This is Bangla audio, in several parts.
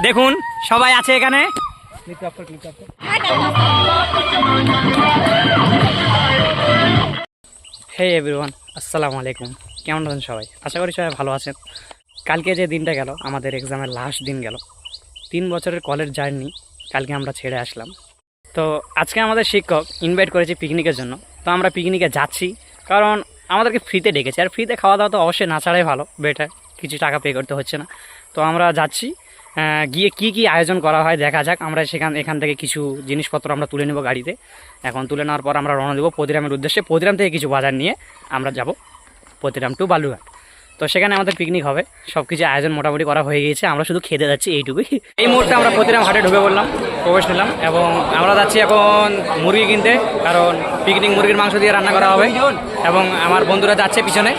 দেখুন সবাই আছে এখানে। হে এভরিওয়ান, আসসালামু আলাইকুম। কেমন আছেন সবাই? আশা করি সবাই ভালো আছেন। কালকে যে দিনটা গেল, আমাদের এক্সামের লাস্ট দিন গেল। 3 বছরের কলেজ জার্নি কালকে আমরা ছেড়ে আসলাম। তো আজকে আমাদের শিক্ষক ইনভাইট করেছে পিকনিকের জন্য। তো আমরা পিকনিকে যাচ্ছি, কারণ আমাদেরকে ফ্রিতে ডেকেছে। আর ফ্রিতে খাওয়া দাওয়া তো অবশ্যই না ছাড়াই ভালো, বেটার, কিছু টাকা পে করতে হচ্ছে না। তো আমরা যাচ্ছি, গিয়ে কি আয়োজন করা হয় দেখা যাক। আমরা এখান থেকে কিছু জিনিসপত্র আমরা তুলে নেব গাড়িতে। এখন তুলে নেওয়ার পর আমরা রওনা দেবো পতিরামের উদ্দেশ্যে। পতিরাম থেকে কিছু বাজার নিয়ে আমরা যাব পতিরাম টু বালুঘাট। তো সেখানে আমাদের পিকনিক হবে। সব কিছু আয়োজন মোটামুটি করা হয়ে গিয়েছে, আমরা শুধু খেতে যাচ্ছি এইটুকুই। এই মুহূর্তে আমরা পতিরাম হাটে ঢুকে পড়লাম, প্রবেশ নিলাম এবং আমরা যাচ্ছি এখন মুরগি কিনতে, কারণ পিকনিক মুরগির মাংস দিয়ে রান্না করা হবে। এবং আমার বন্ধুরা যাচ্ছে পিছনে।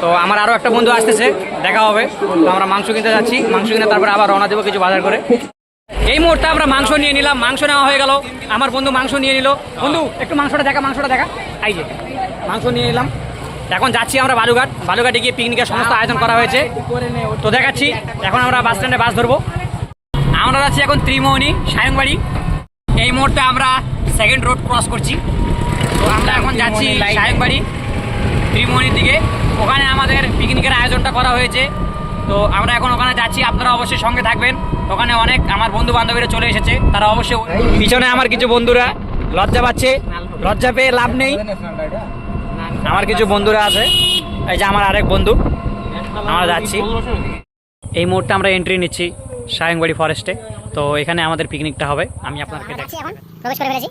তো আমার আরও একটা বন্ধু আসতেছে, দেখা হবে। তো আমরা মাংস কিনতে যাচ্ছি, মাংস কিনে তারপরে আবার রওনা দেবো কিছু বাজার করে। এই মুহূর্তে আমরা মাংস নিয়ে নিলাম, মাংস নেওয়া হয়ে গেল। আমার বন্ধু মাংস নিয়ে নিল। বন্ধু একটু মাংসটা দেখা। এই যে মাংস নিয়ে নিলাম। এখন যাচ্ছি আমরা বালুঘাটে গিয়ে পিকনিকের সমস্ত আয়োজন করা হয়েছে, তো দেখাচ্ছি। এখন আমরা বাস স্ট্যান্ডে বাস ধরবো। আমরা যাচ্ছি এখন ত্রিমোহনী সায়ংবাড়ি। এই মুহূর্তে আমরা 2nd রোড ক্রস করছি। তো আমরা এখন যাচ্ছি সায়ংবাড়ি ত্রিমোহনীর দিকে। ওখানে আমাদের পিকনিকের আয়োজনটা করা হয়েছে। তো আমরা এখন ওখানে যাচ্ছি, আপনারা অবশ্যই সঙ্গে থাকবেন। ওখানে অনেক আমার বন্ধু বান্ধবীরা চলে এসেছে, তারা অবশ্যই। পিছনে আমার কিছু বন্ধুরা লজ্জা পাচ্ছে, লজ্জা পেয়ে লাভ নেই। আমার কিছু বন্ধুরা আছে, এই যে আমার আরেক বন্ধু। আমরা যাচ্ছি, এই মুহূর্তে আমরা এন্ট্রি নিচ্ছি সায়ংবাড়ি ফরেস্টে। তো এখানে আমাদের পিকনিকটা হবে। আমি আপনাদেরকে দেখাচ্ছি। এখন প্রবেশ করে ফেলেছি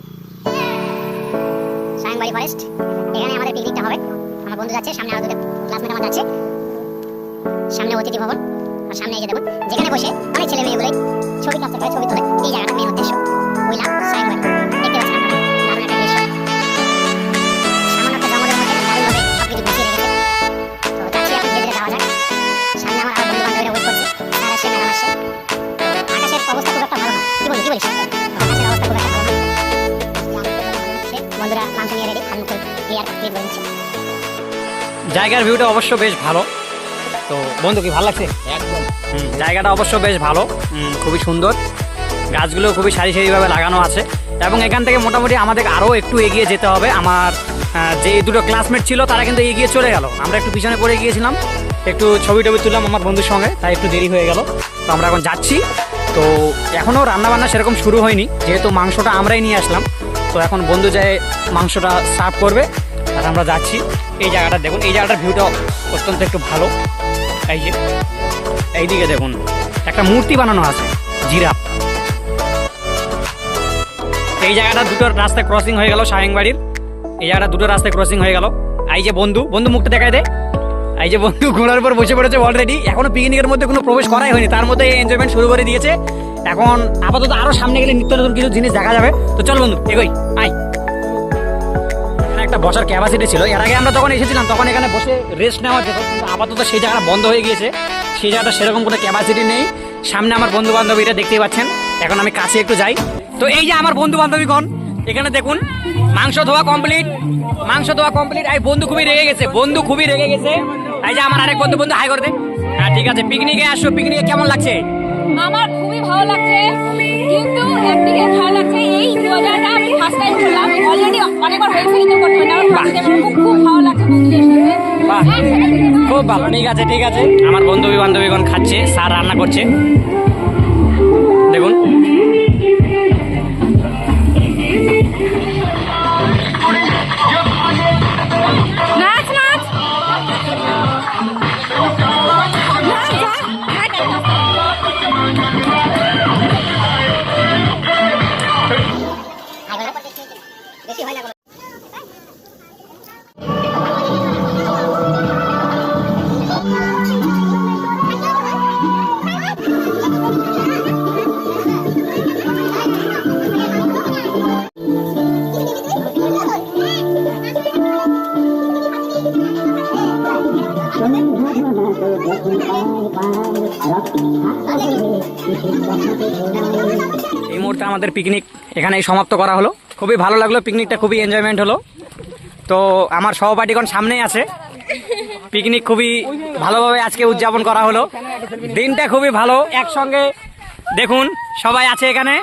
সায়ংবাড়ি ফরেস্ট, এখানে আমাদের পিকনিকটা হবে। আমার বন্ধু যাচ্ছে, সামনে আরো দুটো ক্লাসমেট আমার যাচ্ছে। সামনে অতিথি ভবন, আর সামনে এই যে দেখুন, যেখানে বসে অনেক ছেলে মেয়েগুলো ছবি ক্যাপচার করে, ছবি তোলে। এই জায়গাটা মেন উদ্দেশ্য ওইলা সায়ংবাড়ি, দেখতে পাচ্ছেন আপনারা, দারুণ একটা দৃশ্য। সামান্য একটা জঙ্গলের মধ্যে দারুণভাবে সবকিছু গুছিয়ে রেখেছে। তো যাচ্ছি, এখন ধীরে ধীরে যাওয়া যাক। সামনে আমার আরো বন্ধু বান্ধবীরা ওয়েট করছে, স্যার আসছে, ম্যাডাম আসছে। তো আকাশের অবস্থা খুব একটা ভালো না, কি বলিস? আকাশের অবস্থা খুব একটা ভালো না। বন্ধুরা মাংস নিয়ে রেডি, আমি ক্লিয়ার ক্লিক করে নিচ্ছি। জায়গার ভিউটা অবশ্য বেশ ভালো। তো বন্ধু কি ভালো লাগছে? একদম। জায়গাটা অবশ্য বেশ ভালো, খুবই সুন্দর। গাছগুলো খুবই সারি সারিভাবে লাগানো আছে। এবং এখান থেকে মোটামুটি আমাদের আরও একটু এগিয়ে যেতে হবে। আমার যে দুটো ক্লাসমেট ছিল তারা কিন্তু এগিয়ে চলে গেল, আমরা একটু পিছনে পড়ে গিয়েছিলাম। একটু ছবি টবি তুললাম আমার বন্ধুর সঙ্গে, তাই একটু দেরি হয়ে গেল। তো আমরা এখন যাচ্ছি। তো এখনও রান্নাবান্না সেরকম শুরু হয়নি, যেহেতু মাংসটা আমরাই নিয়ে আসলাম। তো এখন বন্ধু যায় মাংসটা সার্ভ করবে, আর আমরা যাচ্ছি। এই জায়গাটা দেখুন, এই জায়গাটার ভিউটা অত্যন্ত একটু ভালো। এই যে এইদিকে দেখুন, একটা মূর্তি বানানো আছে, জিরাফ। এই জায়গাটা দুটো রাস্তায় ক্রসিং হয়ে গেল সায়ংবাড়ির। এই জায়গাটা দুটো রাস্তায় ক্রসিং হয়ে গেল। এই যে বন্ধু মুখটা দেখায় দে। এই যে বন্ধু ঘোড়ার উপর বসে পড়েছে অলরেডি। এখনো পিকনিকের মধ্যে কোনো প্রবেশ করাই হয়নি, তার মধ্যে এনজয়মেন্ট শুরু করে দিয়েছে। এখন আপাতত আরো সামনে গেলে নিত্য নতুন কিছু জিনিস দেখা যাবে। তো চল বন্ধু এগোই, আই। একটা বসার ক্যাপাসিটি ছিল, এর আগে আমরা যখন এসেছিলাম তখন এখানে বসে রেস্ট নেওয়া যেত, কিন্তু আপাতত সেই জায়গাটা বন্ধ হয়ে গিয়েছে। সেই জায়গাটা সেরকম কোনো ক্যাপাসিটি নেই। সামনে আমার বন্ধু বান্ধবীরা দেখতেই পাচ্ছেন। এখন আমি কাছে একটু যাই। তো এই যে আমার বন্ধু বান্ধবীগণ, এখানে দেখুন মাংস ধোয়া কমপ্লিট। এই বন্ধু খুবই রেগে গেছে। এই যে আমার আরেক বন্ধু হাই করে দে। হ্যাঁ ঠিক আছে, পিকনিকে আসো। পিকনিকে কেমন লাগছে? আমার খুবই ভালো লাগছে, কিন্তু একদিকে ভালো লাগছে এই মজাটা আমি ফার্স্ট টাইম করলাম। অলরেডি অনেকবার হয়েছে, কিন্তু করতে পারি না। খুব ভালো লাগছে বন্ধুদের সাথে। খুব ভালো, ঠিক আছে। আমার বন্ধু বান্ধবীগণ খাচ্ছে, স্যার রান্না করছে, দেখুন। এই মুহূর্তে আমাদের পিকনিক এখানেই সমাপ্ত করা হলো। খুবই ভালো লাগলো পিকনিকটা, খুবই এনজয়মেন্ট হলো। তো আমার সহপাঠীগণ সামনেই আছে। পিকনিক খুবই ভালোভাবে আজকে উদযাপন করা হলো। দিনটা খুবই ভালো, একসঙ্গে দেখুন সবাই আছে এখানে।